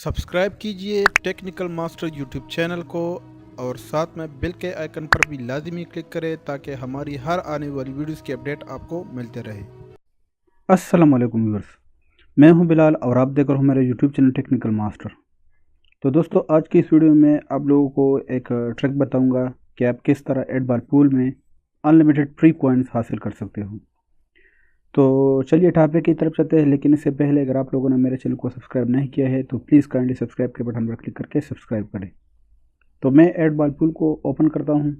Subscribe कीजिए technical master YouTube channel को और साथ में बेल के आइकन पर भी लाजिमी क्लिक करें ताकि हमारी हर आने वाली वीडियोस की अपडेट आपको मिलते रहे। अस्सलाम वालेकुम व्यूअर्स, मैं हूं बिलाल और आप देख रहे हो मेरे यूट्यूब चैनल टेक्निकल मास्टर। तो दोस्तों, आज की इस वीडियो में आप लोगों को एक ट्रिक बताऊंगा कि आप किस तरह एड बार पूल में अनलिमिटेड फ्री कॉइन्स हासिल कर सकते हो। तो चलिए टॉपिक की तरफ चलते हैं, लेकिन इससे पहले अगर आप लोगों ने मेरे चैनल को सब्सक्राइब नहीं किया है तो प्लीज़ काइंडली सब्सक्राइब के बटन पर क्लिक करके सब्सक्राइब करें। तो मैं एड बार पूल को ओपन करता हूँ।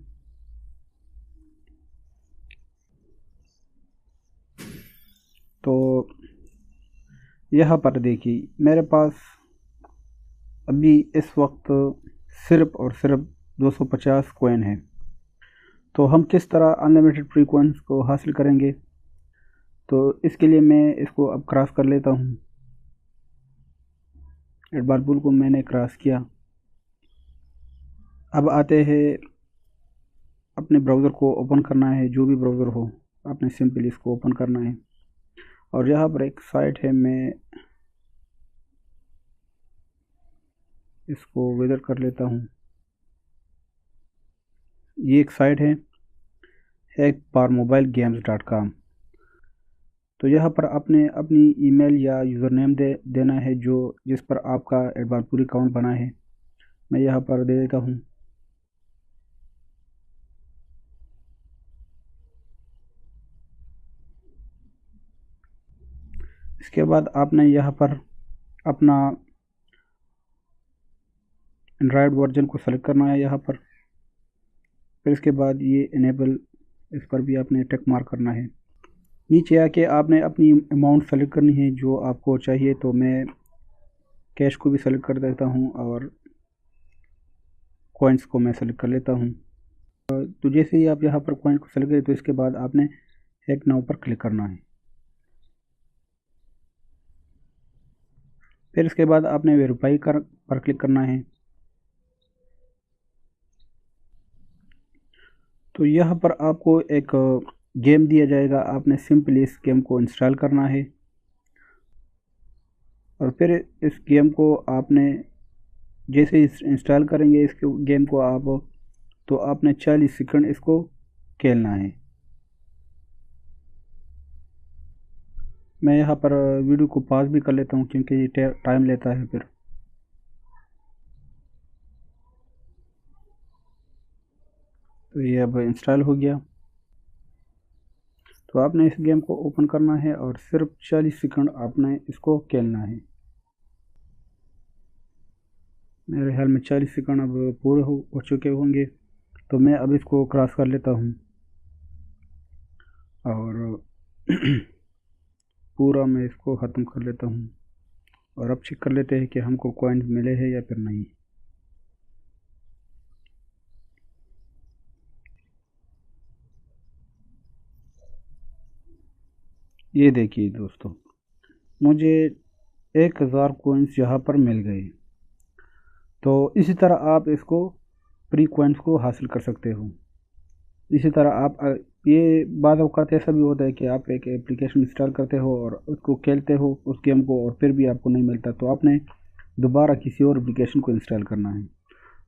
तो यहाँ पर देखिए मेरे पास अभी इस वक्त सिर्फ और सिर्फ 250 कॉइन है। तो हम किस तरह अनलिमिटेड फ्री कॉइन्स को हासिल करेंगे, तो इसके लिए मैं इसको अब क्रॉस कर लेता हूँ। एड बार पूल को मैंने क्रॉस किया। अब आते हैं, अपने ब्राउज़र को ओपन करना है, जो भी ब्राउज़र हो आपने सिंपली इसको ओपन करना है। और यहाँ पर एक साइट है, मैं इसको विजिट कर लेता हूँ। ये एक साइट है hackbarmobilegames.com। तो यहाँ पर आपने अपनी ईमेल या यूज़र नेम देना है जो जिस पर आपका एड बार पूल अकाउंट बना है। मैं यहाँ पर दे देता हूँ। इसके बाद आपने यहाँ पर अपना एंड्रॉयड वर्जन को सेलेक्ट करना है यहाँ पर। फिर इसके बाद ये इनेबल, इस पर भी आपने टिक मार्क करना है। नीचे आके आपने अपनी अमाउंट सेलेक्ट करनी है जो आपको चाहिए। तो मैं कैश को भी सेलेक्ट कर देता हूँ और कॉइन्स को मैं सेलेक्ट कर लेता हूँ। तो जैसे ही आप यहाँ पर कॉइन को सेलेक्ट करें तो इसके बाद आपने हैक नाउ पर क्लिक करना है। फिर इसके बाद आपने वेरीफाई पर क्लिक करना है। तो यहाँ पर आपको एक गेम दिया जाएगा, आपने सिंपली इस गेम को इंस्टॉल करना है। और फिर इस गेम को आपने जैसे इंस्टॉल करेंगे इस गेम को आप, तो आपने 40 सेकंड इसको खेलना है। मैं यहाँ पर वीडियो को पॉज भी कर लेता हूँ क्योंकि ये टाइम लेता है। फिर तो ये अब इंस्टॉल हो गया। तो आपने इस गेम को ओपन करना है और सिर्फ 40 सेकंड आपने इसको खेलना है। मेरे ख्याल में 40 सेकंड अब पूरे हो चुके होंगे। तो मैं अब इसको क्रॉस कर लेता हूँ और पूरा मैं इसको ख़त्म कर लेता हूँ। और अब चेक कर लेते हैं कि हमको कॉइन्स मिले हैं या फिर नहीं। ये देखिए दोस्तों, मुझे 1000 कॉइन्स यहाँ पर मिल गए। तो इसी तरह आप इसको फ्री कॉइन्स को हासिल कर सकते हो। इसी तरह आप ये बाद औक़ात ऐसा भी होता है कि आप एक एप्लीकेशन इंस्टॉल करते हो और उसको खेलते हो उस गेम को, और फिर भी आपको नहीं मिलता, तो आपने दोबारा किसी और एप्लीकेशन को इंस्टॉल करना है।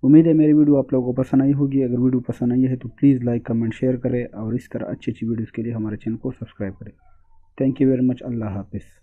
उम्मीद है मेरी वीडियो आप लोगों को पसंद आई होगी। अगर वीडियो पसंद आई है तो प्लीज़ लाइक, कमेंट, शेयर करें और इस तरह अच्छी अच्छी वीडियोज़ के लिए हमारे चैनल को सब्सक्राइब करें। Thank you very much. अल्लाह हाफिज़।